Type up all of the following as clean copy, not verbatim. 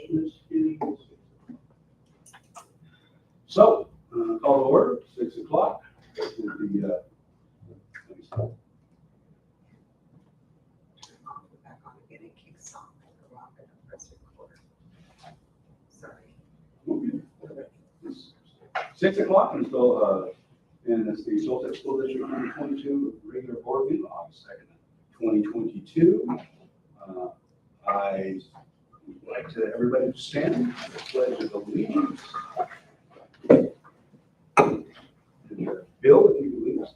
session is beginning. So, call to order, 6 o'clock. Let me start. Back on again, it kicks off like a rocket and press record. Sorry. 6 o'clock until, and it's the Soltech School District 2022 regular board meeting, August 2nd, 2022. I would like to everybody to stand for the pledge of allegiance. Bill, if you believe us.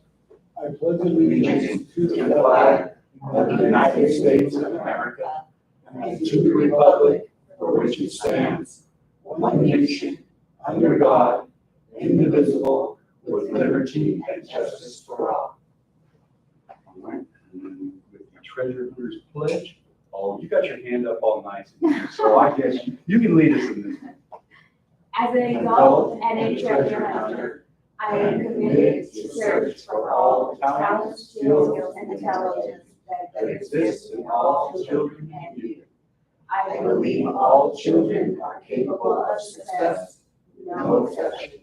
I pledge allegiance to the flag of the United States of America and to the republic for which it stands, one nation, under God, indivisible, with liberty and justice for all. All right, and then with the treasurer hunter's pledge, you got your hand up all nice, so I guess you can lead us in this. As an adult and a treasure hunter, I am committed to search for all the talents, skills, and intelligence that exists in all children and youth. I believe all children are capable of success, no exceptions.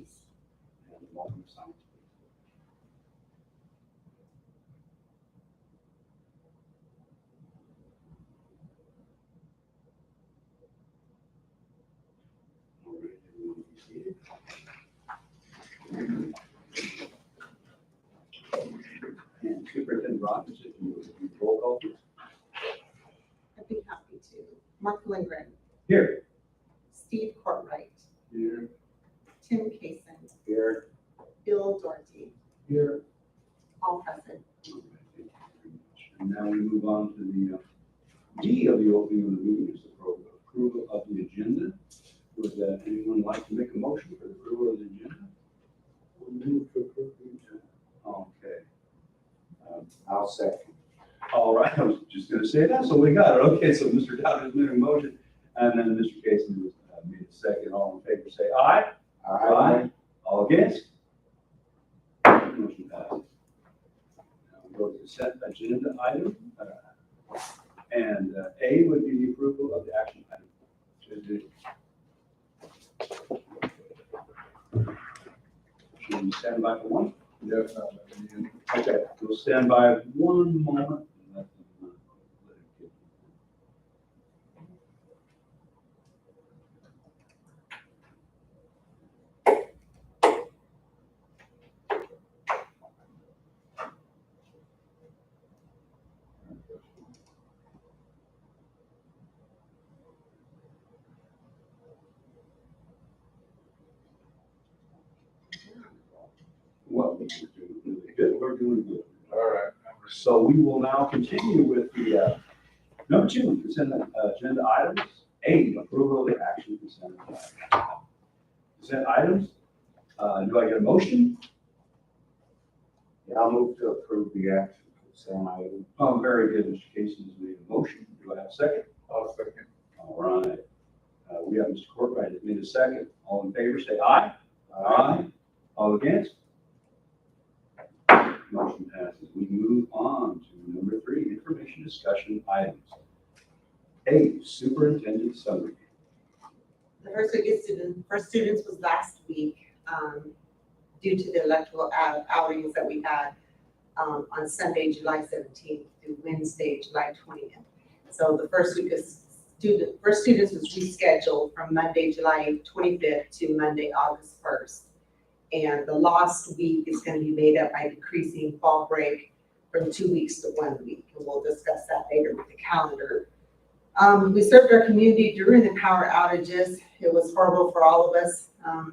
And Superintendent Rogers, if you would roll call, please. I'd be happy to. Mark Lindgren, Here. Steve Courtwright, Here. Tim Kaysen, Here. Bill Doherty, Here. all present. And now we move on to the D of the opening of the meeting, is the approval of the agenda. Would anyone like to make a motion for the approval of the agenda? Move to approve the agenda. Okay. I'll second. All right, I was just going to say that, so we got it. Okay, so Mr. Dowd has made a motion, and then Mr. Casey was made a second. All in favor, say aye. Aye. All against? Motion passes. Now we go to consent agenda item, and A would be the approval of the action item. Should we stand by for one? Yes. Okay, we'll stand by one moment. And let them, let it get- Well, we're doing really good. We're doing good. All right. So we will now continue with the number 2 consent agenda items. A, approval of the action consent agenda. Consent items. Do I get a motion? Yeah, I'll move to approve the action consent item. Oh, very good. Mr. Casey has made a motion. Do I have a second? I'll second. All right. We have Mr. Courtwright has made a second. All in favor, say aye. Aye. All against? Motion passes. We move on to number 3, information discussion items. A, superintendent summary. The first week for students was last week, due to the electoral outings that we had on Sunday, July 17th through Wednesday, July 20th. So the first week of for students was rescheduled from Monday, July 25th to Monday, August 1st. And the lost week is going to be made up by decreasing fall break from 2 weeks to 1 week. And we'll discuss that later with the calendar. We served our community during the power outages. It was horrible for all of us,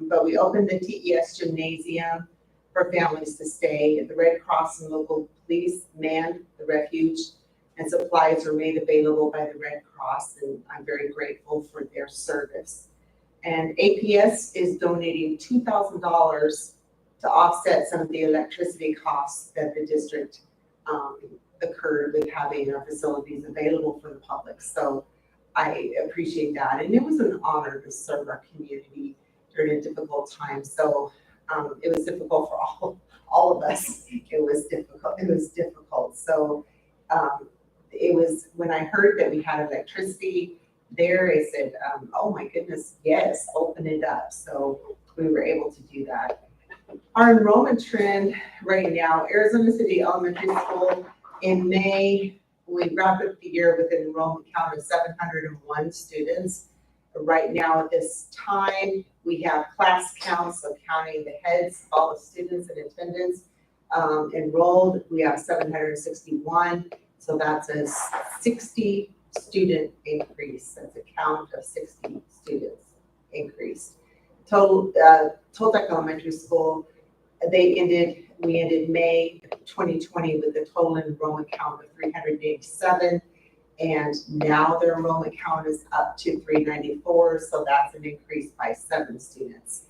but we opened the TES gymnasium for families to stay. The Red Cross and local police manned the refuge, and supplies were made available by the Red Cross, and I'm very grateful for their service. And APS is donating $2,000 to offset some of the electricity costs that the district occurred with having our facilities available for the public. So I appreciate that. And it was an honor to serve our community during a difficult time. So it was difficult for all of us. It was difficult. So it was when I heard that we had electricity there, they said, oh my goodness, yes, open it up. So we were able to do that. Our enrollment trend right now, Arizona City Elementary School, in May, we wrapped up the year with an enrollment count of 701 students. Right now at this time, we have class counts, so counting the heads, all the students in attendance enrolled, we have 761. So that's a 60 student increase. That's a count of 60 students increased. Toltec Elementary School, we ended May 2020 with a total enrollment count of 387. And now their enrollment count is up to 394, so that's an increase by 7 students.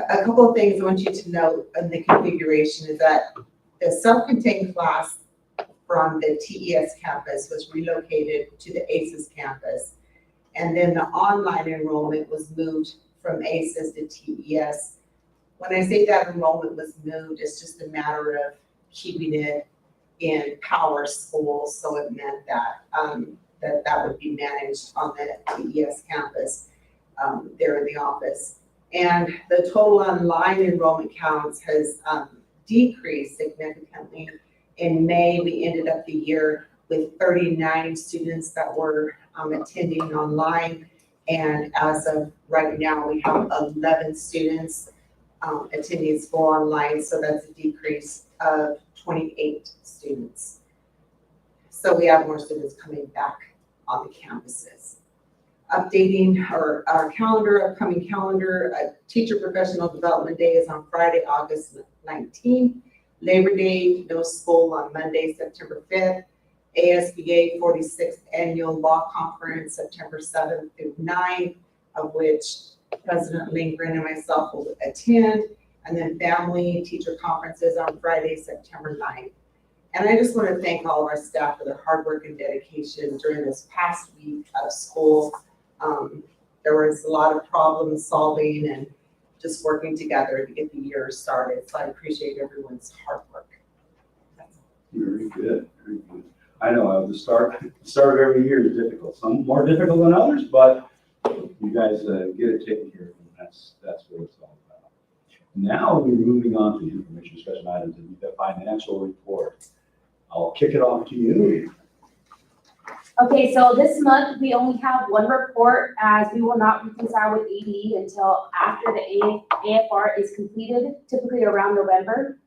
A couple of things I want you to note in the configuration is that the self-contained class from the TES campus was relocated to the ACES campus. And then the online enrollment was moved from ACES to TES. When I say that enrollment was moved, it's just a matter of keeping it in power schools, so it meant that that would be managed on the TES campus there in the office. And the total online enrollment counts has decreased significantly. In May, we ended up the year with 39 students that were attending online, and as of right now, we have 11 students attending school online, so that's a decrease of 28 students. So we have more students coming back on the campuses. Updating our calendar, upcoming calendar, Teacher Professional Development Day is on Friday, August 19th. Labor Day, no school on Monday, September 5th. ASBA 46th Annual Law Conference, September 7th through 9th, of which President Lindgren and myself will attend. And then family teacher conferences on Friday, September 9th. And I just want to thank all of our staff for their hard work and dedication during this past week of school. There was a lot of problem solving and just working together to get the year started. So I appreciate everyone's hard work. Very good, very good. I know the start of every year is difficult. Some more difficult than others, but you guys get it taken care of, and that's what it's all about. Now we're moving on to information discussion items and the financial report. I'll kick it off to you. Okay, so this month, we only have one report as we will not reconcile with AD until after the AFR is completed, typically around November.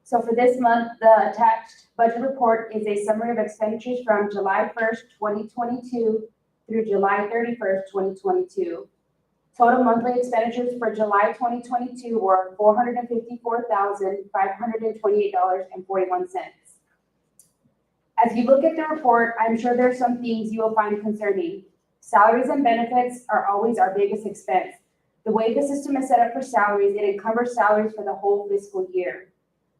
So for this month, the attached budget report is a summary of expenditures from July 1st, 2022 through July 31st, 2022. Total monthly expenditures for July 2022 were $454,528.41. As you look at the report, I'm sure there are some things you will find concerning. Salaries and benefits are always our biggest expense. The way the system is set up for salaries, it encumbers salaries for the whole fiscal year.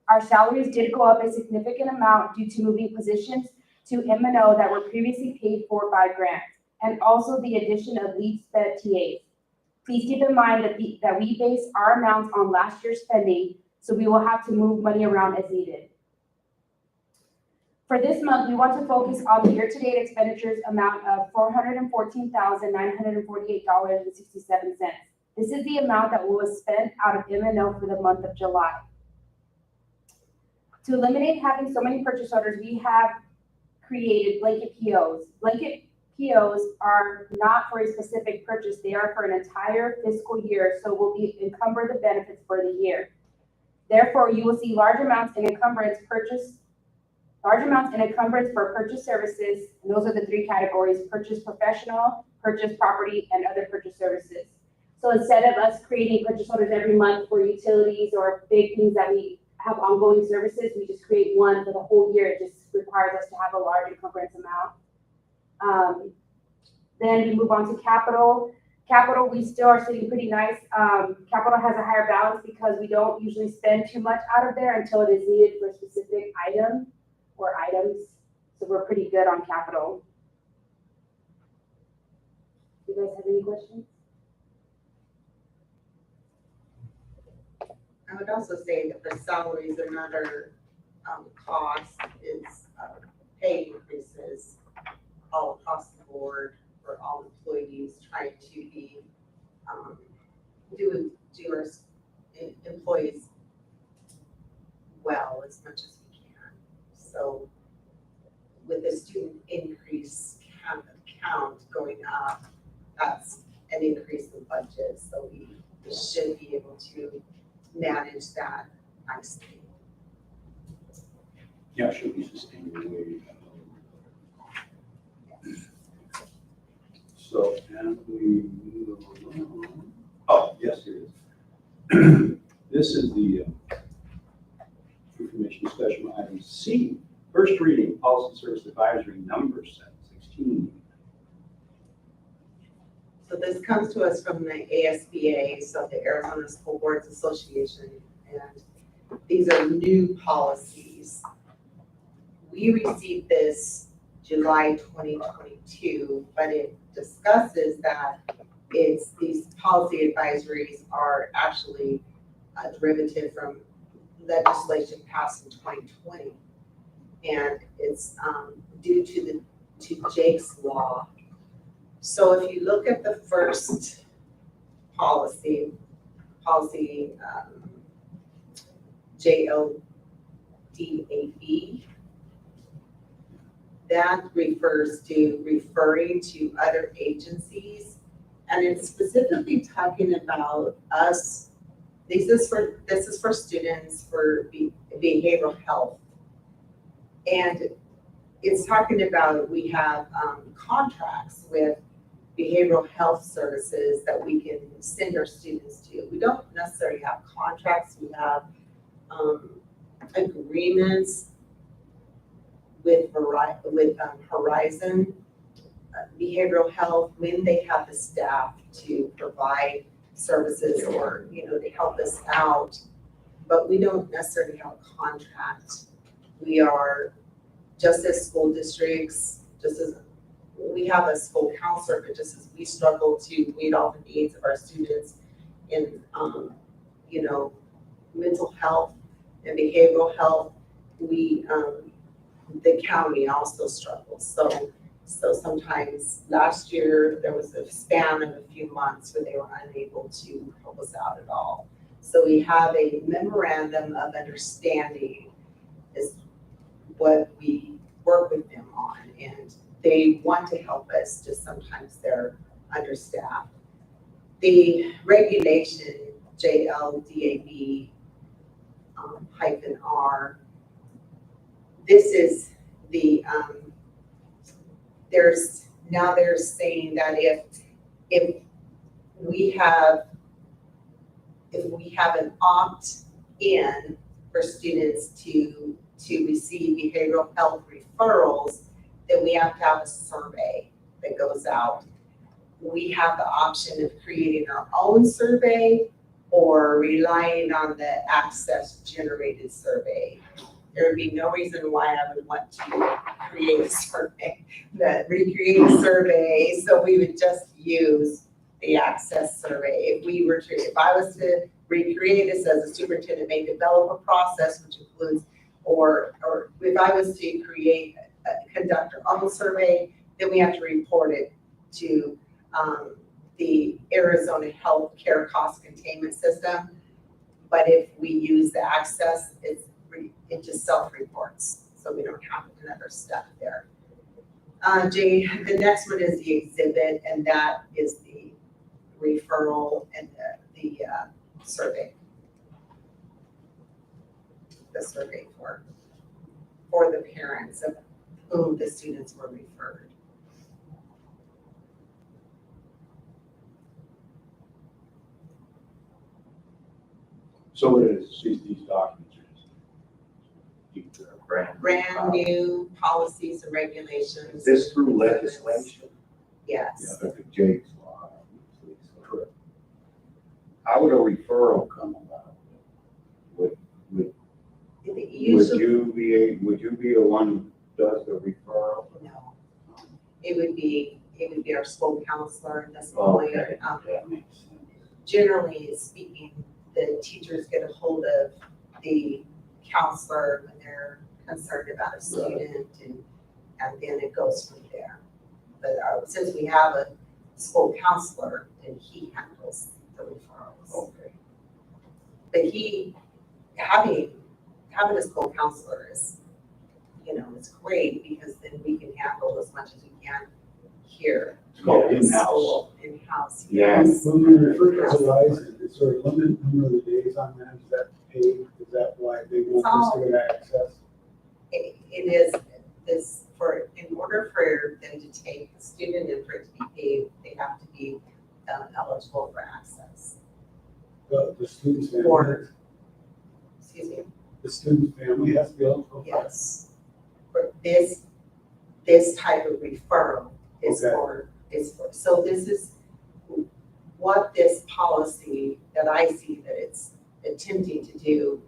Our salaries did go up a significant amount due to moving positions to M&O that were previously paid for by grants, and also the addition of lead sped TAs. Please keep in mind that we base our amounts on last year's spending, so we will have to move money around as needed. For this month, we want to focus on the year-to-date expenditures amount of $414,948.67. This is the amount that was spent out of M&O for the month of July. To eliminate having so many purchase orders, we have created blanket POs. Blanket POs are not for a specific purchase, they are for an entire fiscal year, so will encumber the benefits for the year. Therefore, you will see large amounts in encumbrance for purchase services, and those are the 3 categories: purchase professional, purchase property, and other purchase services. So instead of us creating purchase orders every month for utilities or big things that we have ongoing services, we just create one for the whole year. It just requires us to have a large encumbrance amount. Then we move on to capital. Capital, we still are sitting pretty nice. Capital has a higher balance because we don't usually spend too much out of there until it is needed for a specific item or items. So we're pretty good on capital. Do you guys have any questions? I would also say that for salaries, another cost is pay increases all across the board. policies, trying to be, do our employees well as much as we can. So with the student increase count going up, that's an increase in budget, so we should be able to manage that nicely. Yeah, it should be sustainable. So, and we move along. Oh, yes, here it is. This is the information discussion item C. First reading, policy service advisory number 716. So this comes to us from the ASBA, so the Arizona School Boards Association, and these are new policies. We received this July 2022, but it discusses that these policy advisories are actually a derivative from legislation passed in 2020. And it's due to Jake's Law. So if you look at the first policy JLDAB, that refers to referring to other agencies. And it's specifically talking about us. This is for students for behavioral health. And it's talking about, we have contracts with behavioral health services that we can send our students to. We don't necessarily have contracts, we have agreements with Horizon Behavioral Health, when they have the staff to provide services or, they help us out, but we don't necessarily have a contract. We are, just as school districts, just as we have a school counselor, but just as we struggle to meet all the needs of our students in, mental health and behavioral health, the county also struggles. So sometimes last year there was a span of a few months where they were unable to help us out at all. So we have a memorandum of understanding is what we work with them on, and they want to help us, just sometimes they're understaffed. The regulation JLDAB -R, this is the, they're saying that if we have an opt-in for students to receive behavioral health referrals, then we have to have a survey that goes out. We have the option of creating our own survey or relying on the Access generated survey. There would be no reason why I would want to create a survey, recreate a survey, so we would just use the Access survey. If I was to recreate this as a superintendent, may develop a process which includes, or if I was to conduct our own survey, then we have to report it to the Arizona Healthcare Cost Containment System. But if we use the Access, it just self-reports, so we don't have another step there. The next one is the exhibit, and that is the referral and the survey. The survey for the parents of whom the students were referred. So what it is, these documents are just Brand new policies and regulations. Is this through legislation? Yes. Yeah, the Jake's Law. correct. How would a referral come about? Would Usually, you be the one who does the referral? no. It would be our school counselor at this point. Okay, that makes sense. Generally speaking, the teachers get a hold of the counselor when they're concerned about a student, and then it goes from there. But since we have school counselor, then he handles the referrals. Okay. But having a school counselor is, it's great because then we can handle as much as we can here. It's called at in-house. school, In-house, Yeah. yes. When we refer to July's, it's sort of limited number of the days on that, is that paid? Is that why they want us to get access? It is, in order for them to take the student and for it to be paid, they have to be eligible for access. The student's family, Or, excuse me, the student's family has to be eligible? yes. For this type of referral is Okay. so this is what this policy that I see that it's attempting to do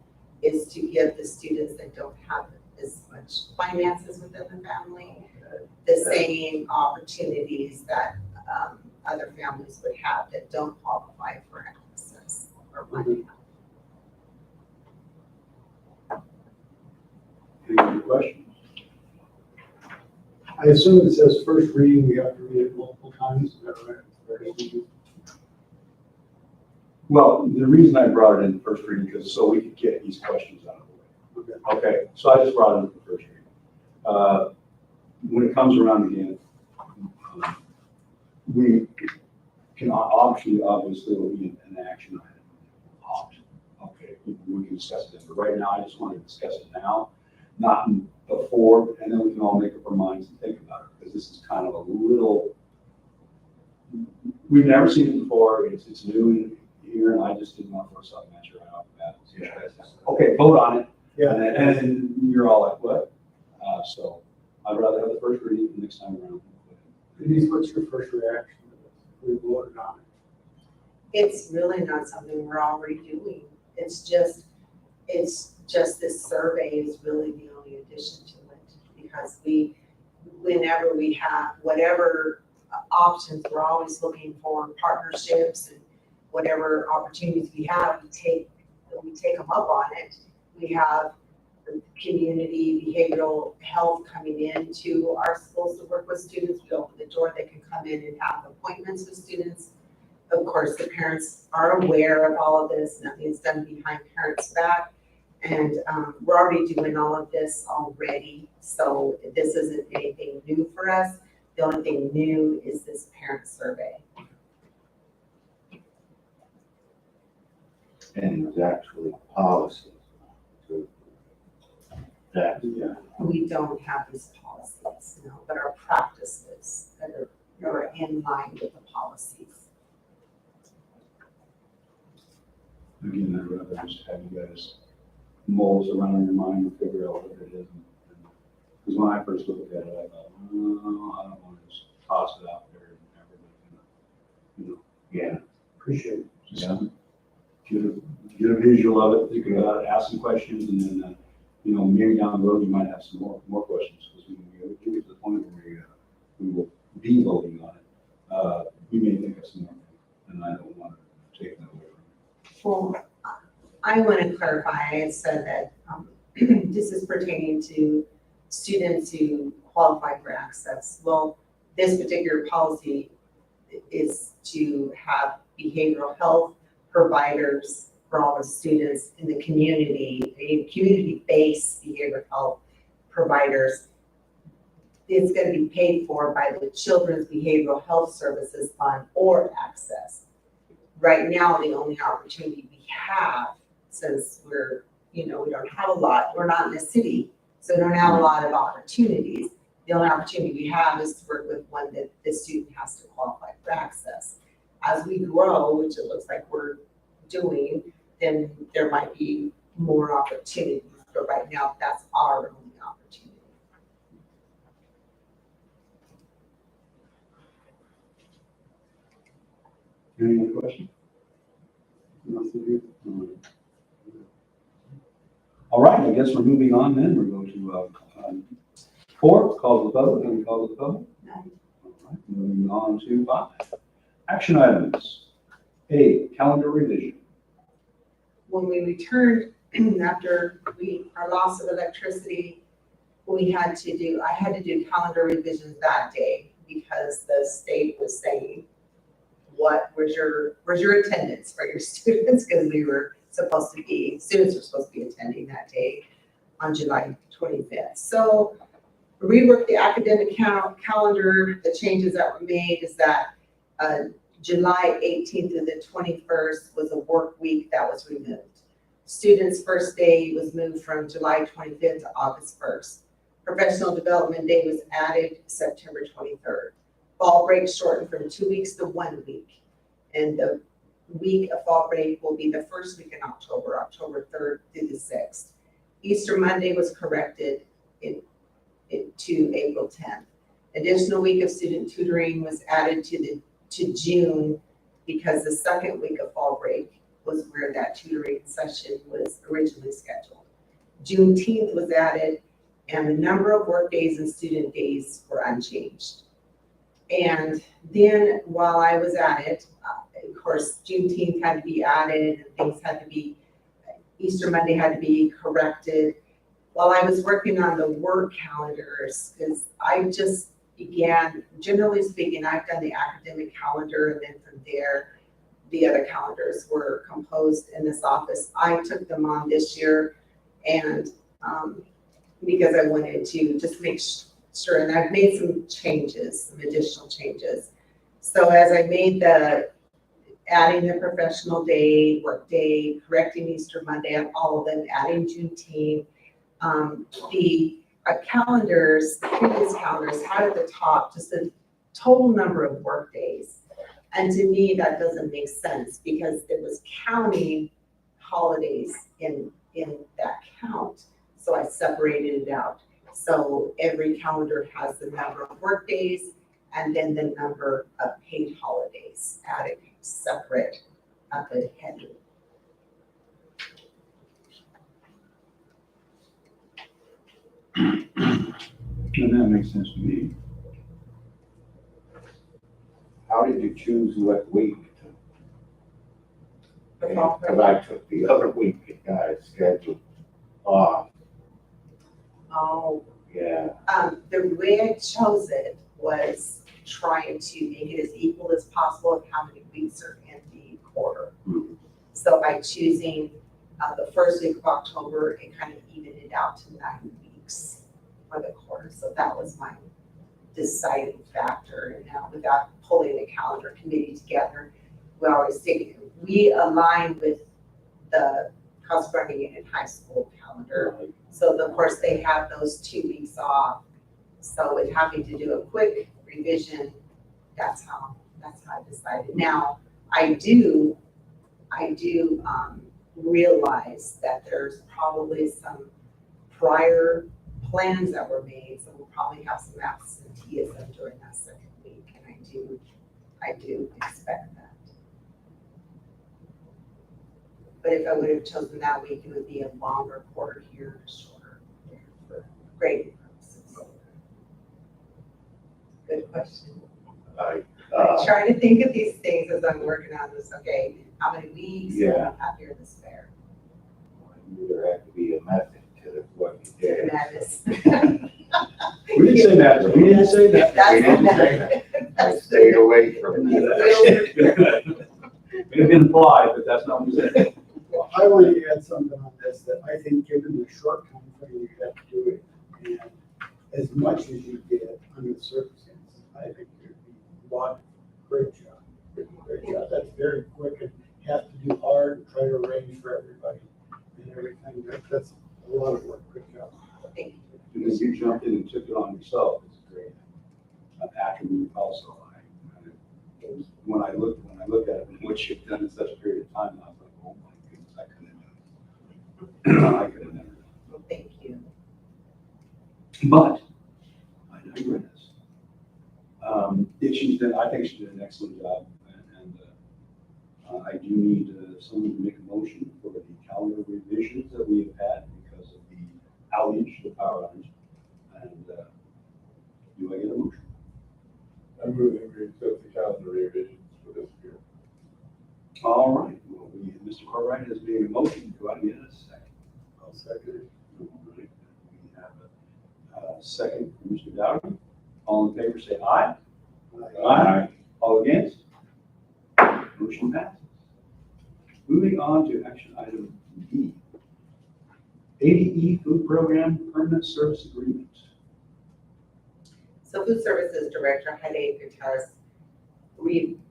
is to give the students that don't have as much finances within the family, the same opportunities that other families would have that don't qualify for access or money. Any other questions? I assume it says first reading, we have to read it multiple times, is that right? Well, the reason I brought it in the first reading is so we could get these questions out of the way. Okay. Okay, so I just brought it in the first reading. When it comes around again, we can obviously it'll be an action item. Okay, we can discuss it, but right now I just want to discuss it now, not before, and then we can all make up our minds and think about it, because this is kind of a little, we've never seen it before, it's new here, and I just didn't want to throw something at you right off the bat. So you guys have- Okay, vote on it, Yeah, and then you're all like, what? So I'd rather have the first reading the next time around. Denise, what's your first reaction to this? We voted on it. It's really not something we're already doing. It's just this survey is really the only addition to it. Because whenever we have whatever options, we're always looking for partnerships and whatever opportunities we have, we take them up on it. We have the community behavioral health coming into our schools to work with students. We open the door, they can come in and have appointments with students. Of course, the parents are aware of all of this, nothing's done behind parents' back. And we're already doing all of this already, so this isn't anything new for us. The only thing new is this parent survey. And it's actually policies to that. Yeah. We don't have these policies, no, but our practices that are in line with the policies. Again, I'd rather just have you guys mull around in your mind and figure out what it is. Because when I first looked at it, I thought, oh, I don't want to just toss it out there and everybody, Yeah. Appreciate it. just get a visual of it, think about it, ask some questions, and then, maybe down the road, you might have some more questions. Because when we get to the point where we will be voting on it, we may think of some more, and I don't want to take that away from you. Well, I want to clarify, I had said that this is pertaining to students who qualify for access. Well, this particular policy is to have behavioral health providers for all the students in the community-based behavioral health providers. It's going to be paid for by the Children's Behavioral Health Services Fund or Access. Right now, the only opportunity we have, since we don't have a lot, we're not in a city, so we don't have a lot of opportunities. The only opportunity we have is to work with one that the student has to qualify for access. As we grow, which it looks like we're doing, then there might be more opportunities, but right now, that's our only opportunity. Any other questions? Nothing All right, I guess we're moving on then. We're going to 4, call the vote, and we call the vote. All right, moving on to 5. Action items. A, calendar revision. When we returned after our loss of electricity, I had to do calendar revisions that day because the state was saying where's your attendance for your students? Because students were supposed to be attending that day on July 25th. So rework the academic calendar. The changes that were made is that July 18th through the 21st was a work week that was removed. Students' first day was moved from July 25th to August 1st. Professional development day was added September 23rd. Fall break shortened from 2 weeks to 1 week. And the week of fall break will be the first week in October, October 3rd through the 6th. Easter Monday was corrected to April 10th. Additional week of student tutoring was added to June because the second week of fall break was where that tutoring session was originally scheduled. Juneteenth was added, and the number of work days and student days were unchanged. And then while I was at it, of course, Juneteenth had to be added, and things had to be, Easter Monday had to be corrected. While I was working on the work calendars, because I just began, generally speaking, I've done the academic calendar, and then from there, the other calendars were composed in this office. I took them on this year, and because I wanted to just make sure, and I've made some changes, some additional changes. So as I made adding the professional day, work day, correcting Easter Monday, and all of them, adding Juneteenth, the calendars, the previous calendars had at the top just the total number of work days. And to me, that doesn't make sense because it was counting holidays in that count. So I separated it out. So every calendar has the number of work days and then the number of paid holidays added separate at the heading. And that makes sense to me. How did you choose what week? The fall break. Because I took the other week, scheduled off, Oh, yeah. the way I chose it was trying to make it as equal as possible of how many weeks are in the quarter. Mhm. So by choosing the first week of October, it kind of evened it out to 9 weeks for the quarter. So that was my deciding factor. And now without pulling the calendar committee together, we align with the Casa Grande Union High School calendar. So of course they have those 2 weeks off. So with having to do a quick revision, that's how I decided. Now, I do realize that there's probably some prior plans that were made, so we'll probably have some absenteeism during that second week, and I do expect that. But if I would have chosen that week, it would be a longer quarter here, shorter there for grading purposes. Good question. I I try to think of these things as I'm working on this. Okay, how many weeks do Yeah. we have here in this fair? there had to be a method to what you did. Madness. We didn't say that. We didn't say that. That's We didn't say that. I stayed away from It had been implied, but that's not what we said. Well, I want to add something on this, that I think given the short time frame you have to do it, and as much as you did under the circumstances, I think you'd be a lot, great job. Great job, that's very quick and have to do hard and try to arrange for everybody and everything, that's a lot of work, good job. Thank you. Because you jumped in and took it on yourself, it's a great attribute also. When I look at it and what you've done in such a period of time, I was like, oh my goodness, I couldn't have done it. I could have never done Well, thank you. it. But I digress. She's done, I think she did an excellent job, and I do need someone to make a motion for the calendar revisions that we have had because of the outage, the power outage. And do I get a motion? I move that we accept the calendar revisions for this year. All right, well, Mr. Cartwright has made a motion, do I get a second? I'll second it. All right, we have a second from Mr. Dowdy. All in favor, say aye. Aye. All against? Motion passes. Moving on to action item D. ADE Food Program Permanent Service Agreement. So Food Services Director Heidi Gutierrez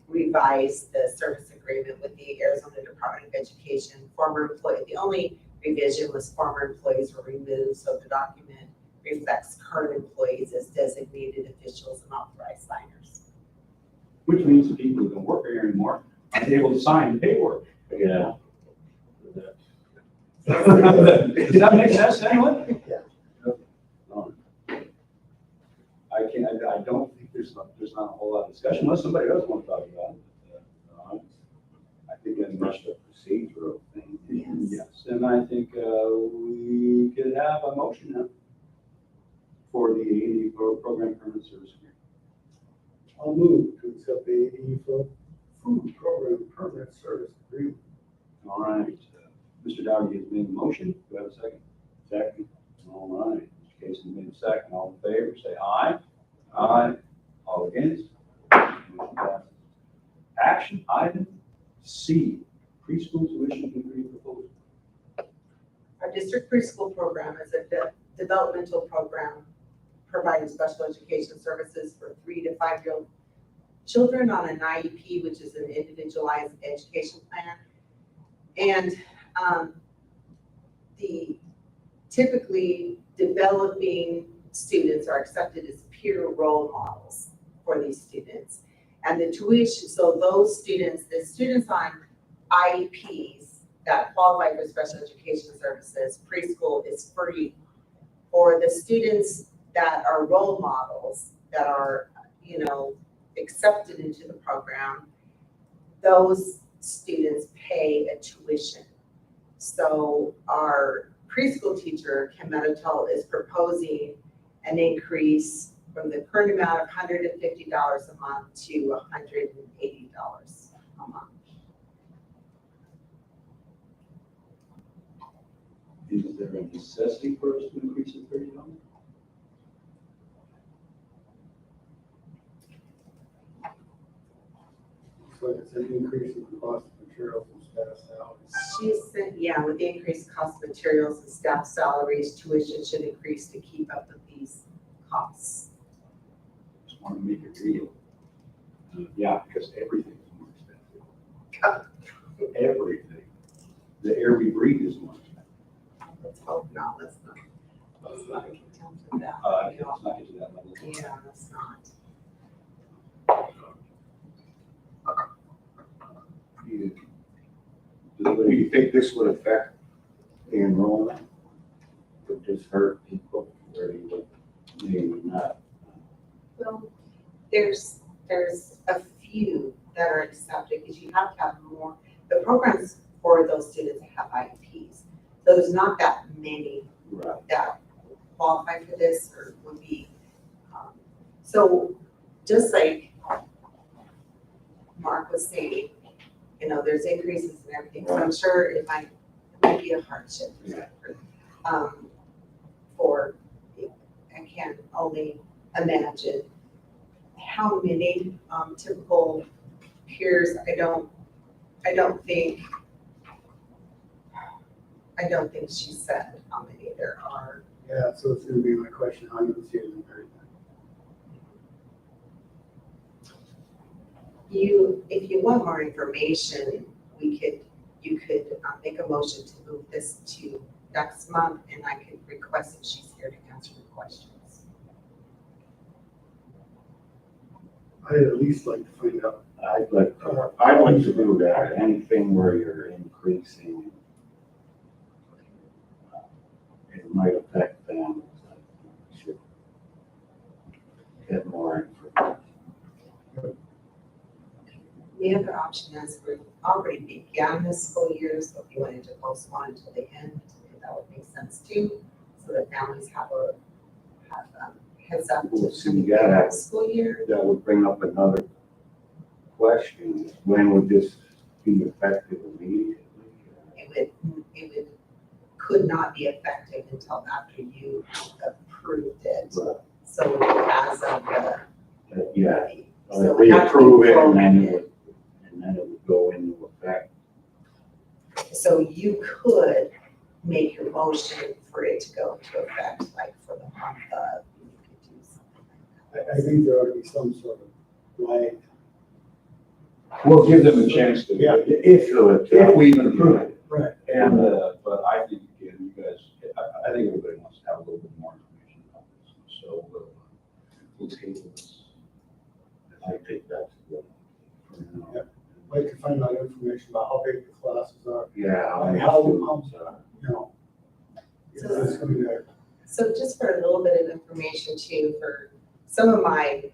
revised the service agreement with the Arizona Department of Education. Former employee, the only revision was former employees were removed, so the document reflects current employees as designated officials and authorized signers. Which means the people who don't work here anymore aren't able to sign the paperwork. Yeah. Does that make sense to anyone? Yeah. I don't think there's not a whole lot of discussion unless somebody else wants to talk about it. I think that's much Just a procedural thing. Yes. yes, and I think we could have a motion now for the AD program permanent service agreement. I'll move to accept the ADE Food Program Permanent Service Agreement. All right, Mr. Dowdy has made the motion. Do I have a second? Second. All right, Mr. Casey made a second. All in favor, say aye. Aye. All against? Motion passes. Action item C, preschool tuition increase proposal. Our district preschool program is a developmental program providing special education services for 3 to 5-year-old children on an IEP, which is an individualized education plan. And the typically developing students are accepted as peer role models for these students. And the tuition, so those students, the students on IEPs that qualify for special education services, preschool is free. For the students that are role models, that are, accepted into the program, those students pay a tuition. So our preschool teacher, Kim Meadow, is proposing an increase from the current amount of $150 a month to $180 a month. Is there a necessity for us to increase it $30? So it's an increase in the cost of materials and staff salaries. She said, yeah, with the increased cost of materials and staff salaries, tuition should increase to keep up with these costs. Just want to make it real. Yeah, because everything's more expensive. Everything. The air we breathe is more expensive. Let's hope not, let's not get down to that. Let's not get to that level. Yeah, let's not. Do you think this would affect the enrollment? Would this hurt people, or you would maybe not? Well, there's a few that are accepted because you have to have more. The programs for those students have IEPs. So there's not that many Right. that qualify for this or would be. So just like Mark was saying, there's increases in everything. So I'm sure it might be a hardship. Yeah. For, I can only imagine how many typical peers, I don't think she said how many there are. Yeah, so it's gonna be my question, how you see it in everything. If you want more information, you could make a motion to move this to next month, and I could request if she's here to answer the questions. I'd at least like to find out. I'd like to do that, anything where you're increasing, it might affect them. Should get more information. The other option is we've already began this school year, so if you wanted to postpone until the end, that would make sense too, so that families have heads up Well, to see, the yeah, next school year. That would bring up another question, when would this be effective immediately? Could not be effective until after you approved it. Right. So as of the. Yeah, So we have to approve it and vote then on it would go in So you could make your motion for it to go into effect, like for the month of, you could do something like that. I think there ought to be some sort of lag. We'll give them a chance to, Yeah. if we even approve it. Right. And, but I think, again, you guys, I think everybody wants to have a little bit more information about this, so we'll table this. I think that's good. for now. Yeah. I'd like to find out information about how big the classes are, Yeah. and how, you know. So- It's gonna be like, So just for a little bit of information too, for some of my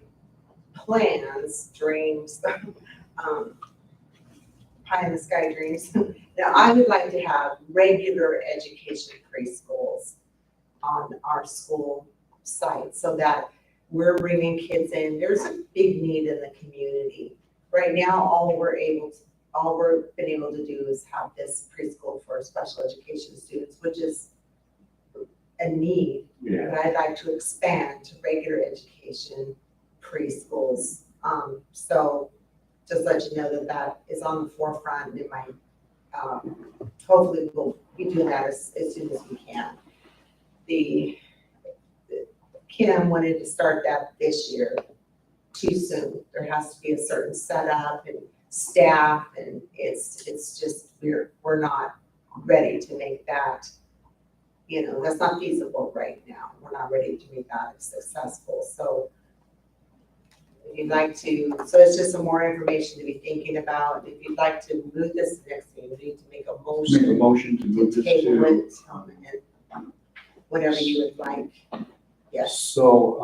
plans, dreams, pie in the sky dreams. Now, I would like to have regular education preschools on our school site so that we're bringing kids in. There's a big need in the community. Right now, all we've been able to do is have this preschool for special education students, which is a need. Yeah. But I'd like to expand to regular education preschools. So just let you know that that is on the forefront in my, hopefully we'll be doing that as soon as we can. Kim wanted to start that this year, too soon. There has to be a certain setup and staff, and it's just, we're not ready to make that, that's not feasible right now. We're not ready to make that successful. So if you'd like to, so it's just some more information to be thinking about. If you'd like to move this to the next meeting, we need to make a Make a motion motion to move to this table to. it, and whatever you would like, yes, So,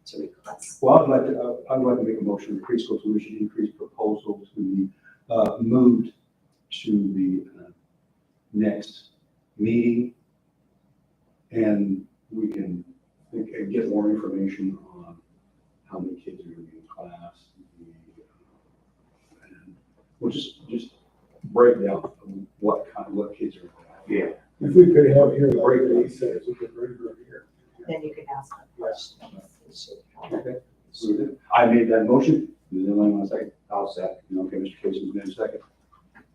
to request. well, I'd like to make a motion, the preschool tuition increase proposal to be, moved to the, next meeting. And we can get more information on how many kids are gonna be in class. And we'll just break down what kids are. Yeah. if we could have here, like Lee says, we could bring her here. Then you can ask a question. It should help. Okay. So I made that motion. Does anyone want a second? I'll second. Okay, Mr. Casey's made a second.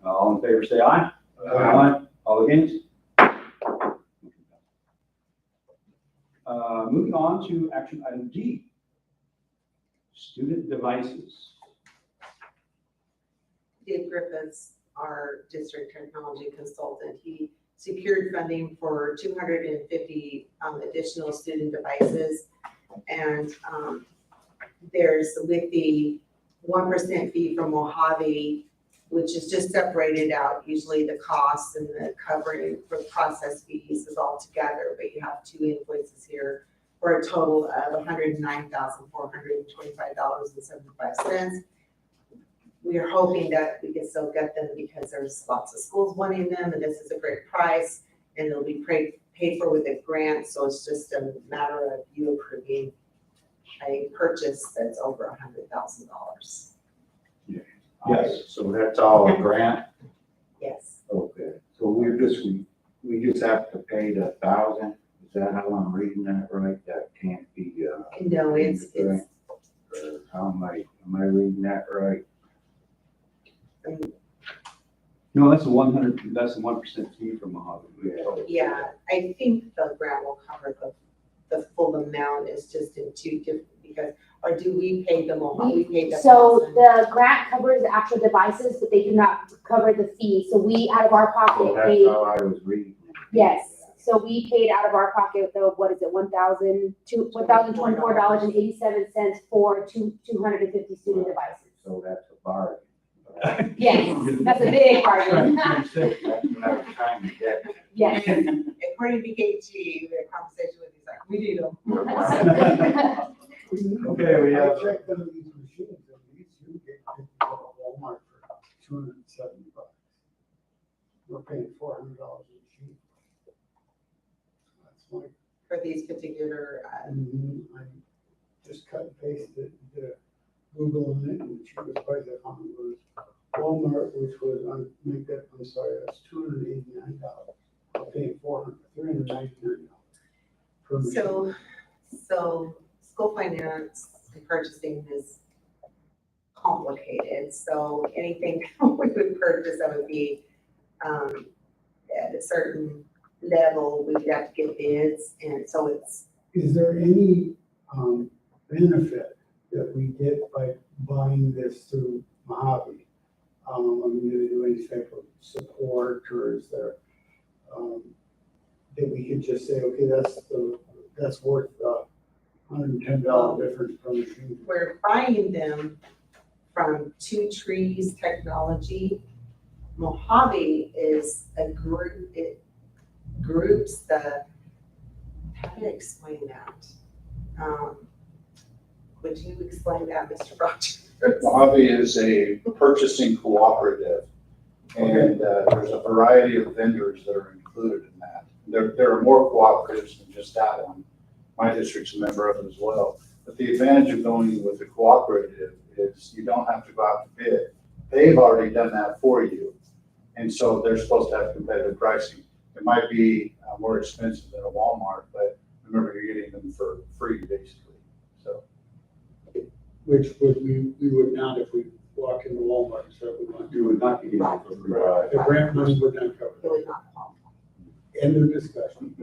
All in favor, say aye. Aye. All against? Moving on to action item D. Student devices. Dave Griffiths, our district technology consultant, he secured funding for 250 additional student devices. And there's with the 1% fee from Mojave, which is just separated out. Usually the costs and the covering for process fees is all together, but you have two invoices here for a total of $109,425.75. We are hoping that we can still get them because there's lots of schools wanting them, and this is a great price, and it'll be paid for with a grant, so it's just a matter of you approving a purchase that's over $100,000. Yes, so that's all a grant? Yes. Okay, so we just have to pay the 1,000? Is that how I'm reading that right? That can't be, No, it's, how am I reading that right? No, that's the 1% fee from Mojave. yeah, I think the grant will cover the full amount. It's just in two different, because, or do we pay them all? We pay the So 1,000. the grant covers the actual devices, but they do not cover the fee. So we, out of our So pocket, that's paid, how I was reading it. yes. So we paid out of our pocket, $1,024.87 for 250 student devices. So that's a bargain. Yes, that's a big bargain. That's what I was trying to get. Yes. According to KG, we had a conversation with, he's like, we need them. Okay, we I have, checked one of these machines, and these you get at Walmart for $270. We're paying $400 a machine. That's like, For these particular, I just cut and pasted, did a Google on it, and the cheapest price I found was Walmart, which was, I'm sorry, that's $289. I'm paying $399 per machine. so school finance and purchasing is complicated. So anything we would purchase, that would be at a certain level, we'd have to get bids, and so it's, Is there any, benefit that we get by buying this through Mojave? I mean, do they do any type of support, or is there, that we could just say, okay, that's worth the $110 difference per machine? we're buying them from Two Trees Technology. Mojave is a group, it groups the, how do I explain that? Would you explain that, Mr. Rogers? Mojave is a purchasing cooperative, and there's a variety of vendors that are included in that. There are more cooperatives than just that one. My district's a member of it as well. But the advantage of going with a cooperative is you don't have to go out to bid. They've already done that for you, and so they're supposed to have competitive pricing. It might be more expensive than a Walmart, but remember, you're getting them for free, basically. So. Which we would not if we walk into Walmart and said we want You would not be getting it for free. to. The grant money would not cover It would not qualify. it. End of discussion.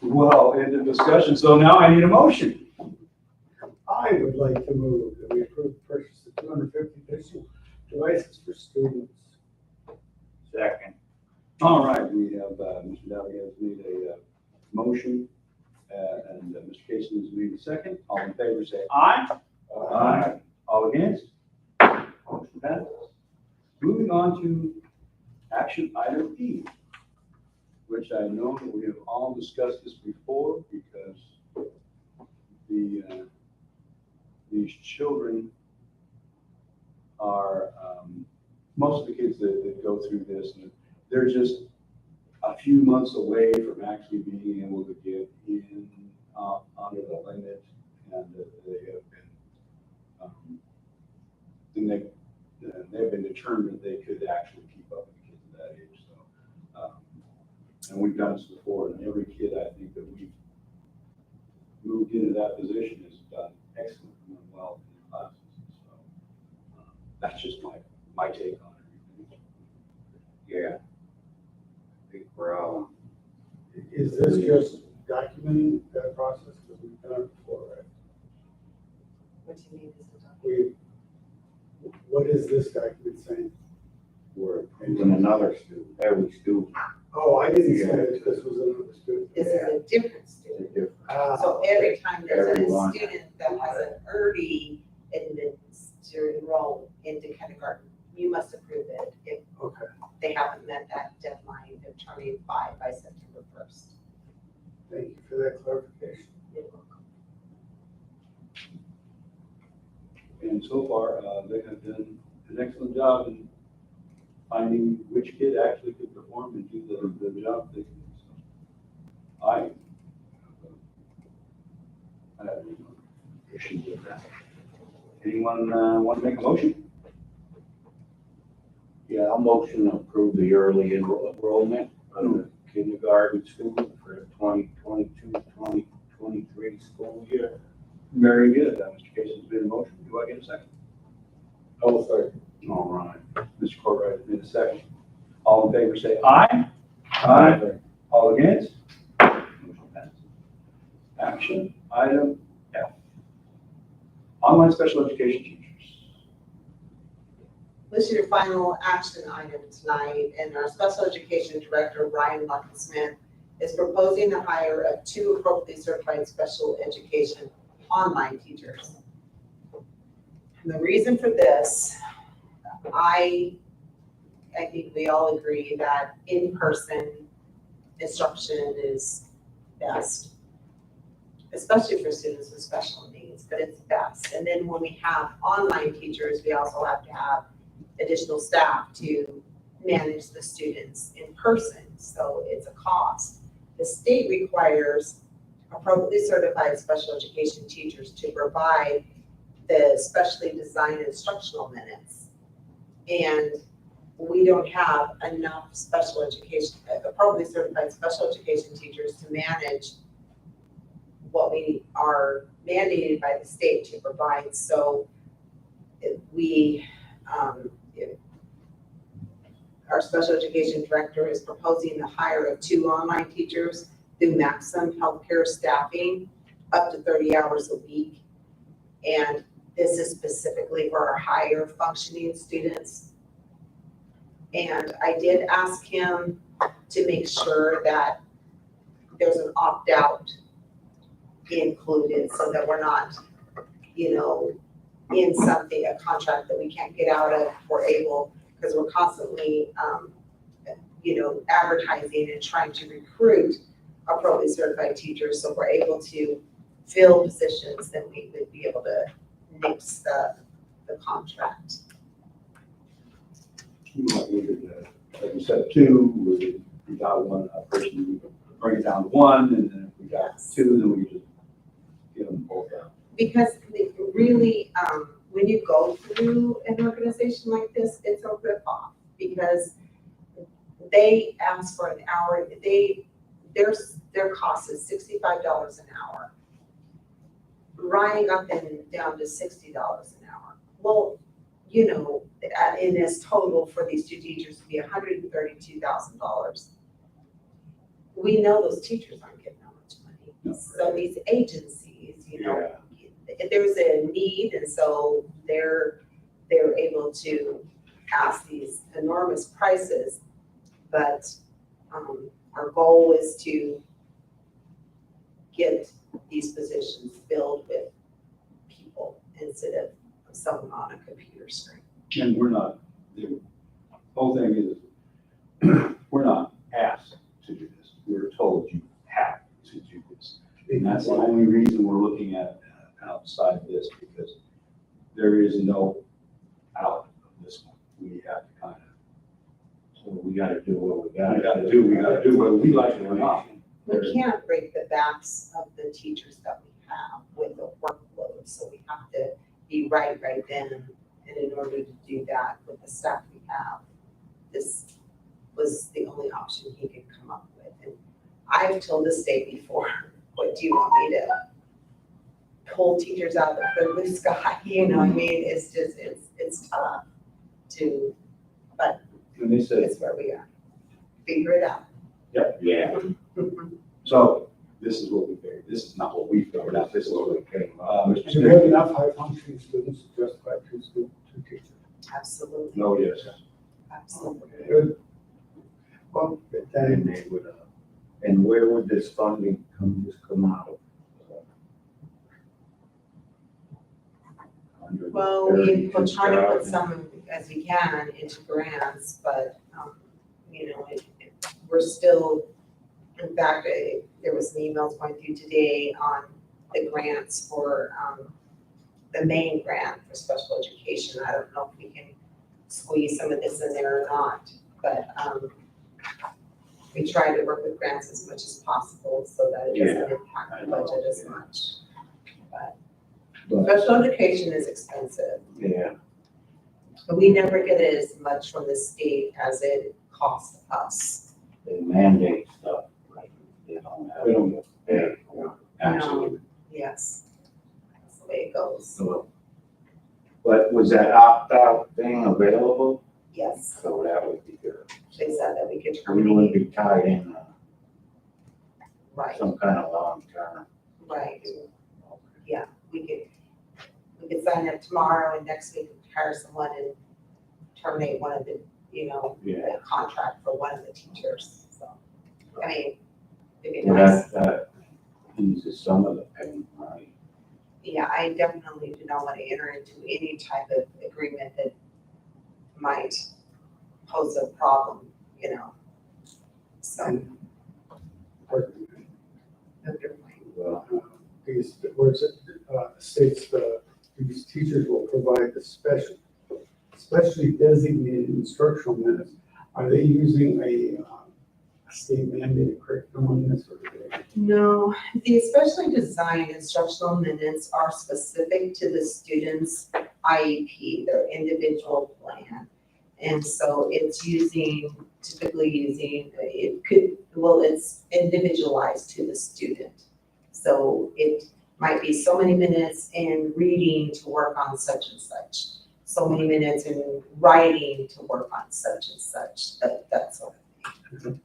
Well, end of discussion, so now I need a motion. I would like to move that we approve the purchase of 250 additional devices for students. Second. All right, we have, Mr. Dowdy has made a motion, and Mr. Casey has made a second. All in favor, say aye. Aye. All against? Motion passes. Moving on to action item E, which I know that we have all discussed this before, because these children are, most of the kids that go through this, and they're just a few months away from actually being able to get in under the limit, and they have been, and they've been determined they could actually keep up with kids of that age. So, and we've done this before, and every kid I think that we've moved into that position has done excellent and done well in their classes. So that's just my take on it. Yeah. I think we're all. Is this just documenting that process that we've done before, right? What do you mean, Mr. Dawkins? What is this document saying? We're approving another student, every student. Oh, I didn't say that this was another student. This is a different student. So every time there's a Everyone. student that has an early admittance to enroll into kindergarten, you must approve it if Okay, they haven't met that deadline of turning 5 by September 1st. thank you for that clarification. You're welcome. And so far, they have done an excellent job in finding which kid actually could perform and do the job they can. So I have no issue with that. Anyone want to make a motion? Yeah, I'll motion to approve the early enrollment of the kindergarten student for the 2022-2023 school year. Very good. Mr. Casey's been in motion. Do I get a second? I will second. All right. Mr. Courtwright has made a second. All in favor say aye. Aye. All against? Motion passes. Action item F. Online special education teachers. This is your final action item tonight, and our special education director, Ryan Luckensmith, is proposing the hire of 2 appropriately certified special education online teachers. And the reason for this, I think we all agree that in-person instruction is best, especially for students with special needs, but it's best. And then when we have online teachers, we also have to have additional staff to manage the students in person, so it's a cost. The state requires appropriately certified special education teachers to provide the specially designed instructional minutes. And we don't have enough special education, appropriately certified special education teachers to manage what we are mandated by the state to provide. So our special education director is proposing the hire of 2 online teachers through Maxim Healthcare Staffing, up to 30 hours a week. And this is specifically for our higher functioning students. And I did ask him to make sure that there's an opt-out included so that we're not, you know, in something, a contract that we can't get out of, we're able, because we're constantly, you know, advertising and trying to recruit appropriately certified teachers. So if we're able to fill positions, then we would be able to nix the contract. You might look at that, like you said, 2, we got one, a person, we bring it down to 1, and then if we got 2, then we just get them both out. Because really, when you go through an organization like this, it's a ripoff, because they ask for an hour, their cost is $65 an hour. Ryan got them down to $60 an hour. Well, you know, in this total for these 2 teachers to be $132,000. We know those teachers aren't getting that much money. No. So these agencies, you know, there's a need, and so they're able to ask these enormous prices. But our goal is to get these positions filled with people instead of someone on a computer screen. And we're not, the whole thing is, we're not asked to do this. We're told you have to do this. And that's the only reason we're looking at outside this, because there is no out of this one. We have to kind of, So we gotta do what we we gotta gotta do whether we like it or not. We can't break the backs of the teachers that we have with the workload, so we have to be right then. And in order to do that with the staff we have, this was the only option he could come up with. And I've told the state before, what do you want me to pull teachers out of the blue sky? You know, I mean, it's just, it's tough to, but And they said, it's where we are. Figure it out. Yeah. so this is what we figured. This is not what we figured out. This is what we came up. Mr. Do we have Smith? enough high functioning students to justify 2 teachers? Absolutely, No, yes. absolutely. Good. Well, And then, they would, and where would this funding come out of? Well, we're trying to put some as we can into grants, but, you know, we're still, in fact, there was some emails going through today on the grants for, the main grant for special education. I don't know if we can squeeze some of this in there or not, but, we try to work with grants as much as possible so that it doesn't impact the budget as much. But special education is expensive. Yeah. But we never get as much from the state as it costs us. They mandate stuff, like, they don't have. We don't get paid for. Absolutely. Yes, that's the way it goes. So, but was that opt-out thing available? Yes, So that would be good. they said that we could We wouldn't terminate, be tied in right, some kind of long-term. right. We could sign up tomorrow and next week hire someone and terminate one of the, you know, Yeah. the contract for one of the teachers, so. I mean, it'd be Well, nice. that eases some of the pain, right? Yeah, I definitely do not want to enter into any type of agreement that might pose a problem, you know, so. Well, these, where it states these teachers will provide the specially designated instructional minutes. Are they using a state mandated curriculum on this, or are they? No, the especially designed instructional minutes are specific to the student's IEP, their individual plan. And so it's typically using, it's individualized to the student. So it might be so many minutes in reading to work on such and such. so many minutes in writing to work on such and such, that sort of thing.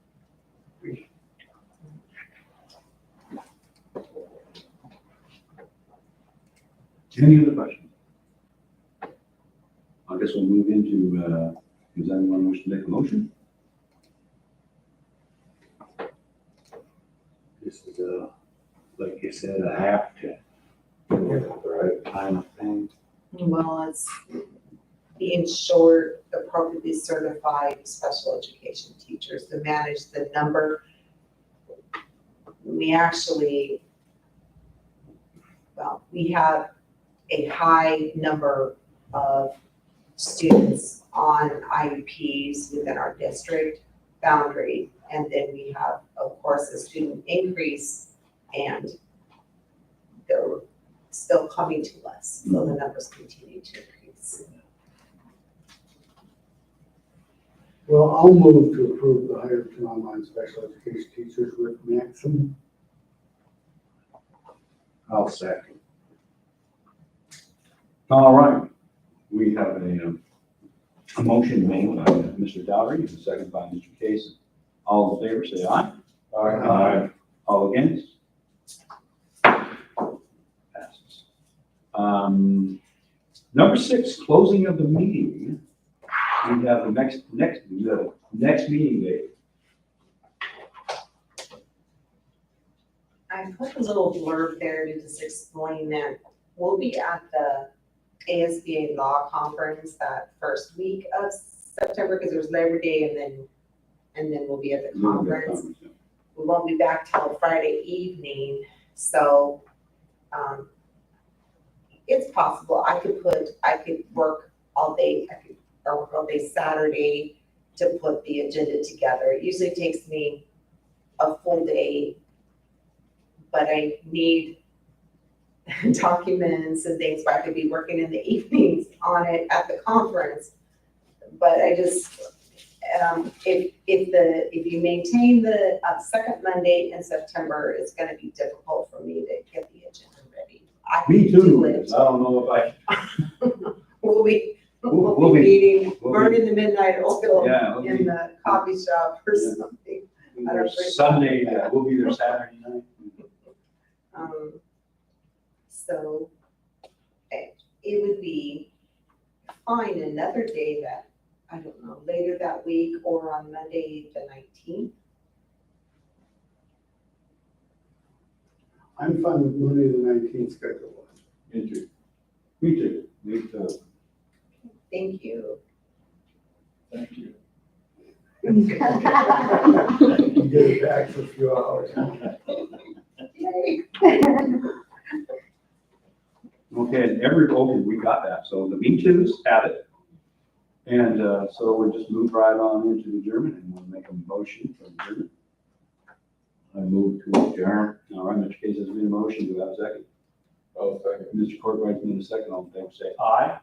Any other questions? I guess we'll move into, does anyone wish to make a motion? This is like you said, a have to. Right, kind of thing. Well, it's being short, appropriately certified special education teachers to manage the number. We actually, well, we have a high number of students on IEPs within our district boundary. And then we have, of course, a student increase, and they're still coming to us, so the numbers continue to increase. Well, I'll move to approve the hire to online special education teachers with maximum. I'll second. All right, we have a motion made by Mr. Dowry, and a second by Mr. Case. All in favor, say aye. Aye. All against? Passes. Number 6, closing of the meeting. We have the next meeting date. I put a little blurb there to just explain that we'll be at the ASBA Law Conference that first week of September, because there's Labor Day, and then we'll be at the conference. We won't be back till Friday evening, so, it's possible I could work all day, or work all day Saturday to put the agenda together. It usually takes me a full day, but I need documents and things, so I could be working in the evenings on it at the conference. But I just, if you maintain the second Monday in September, it's gonna be difficult for me to get the agenda ready. I can Me too, do because it. I don't know if We'll be We'll be- meeting, we'll be- burning the midnight oil Yeah, we'll in be- the coffee shop or Yeah. something. I don't drink Sunday, coffee. we'll be there Saturday night. So it would be fine another day that, I don't know, later that week or on Monday, the 19th. I'm fine with Monday the 19th schedule. Me too. Me too. Me too. Thank you. Thank you. You get it back for a few hours. Yay. Okay, we got that. So the Me Too's have it. And so we'll just move right on into the German, and we'll make a motion for the German. I move to adjourn. All right, Mr. Case has made a motion. Do I have a second? I'll second. Mr. Courtwright's made a second. All in favor, say aye.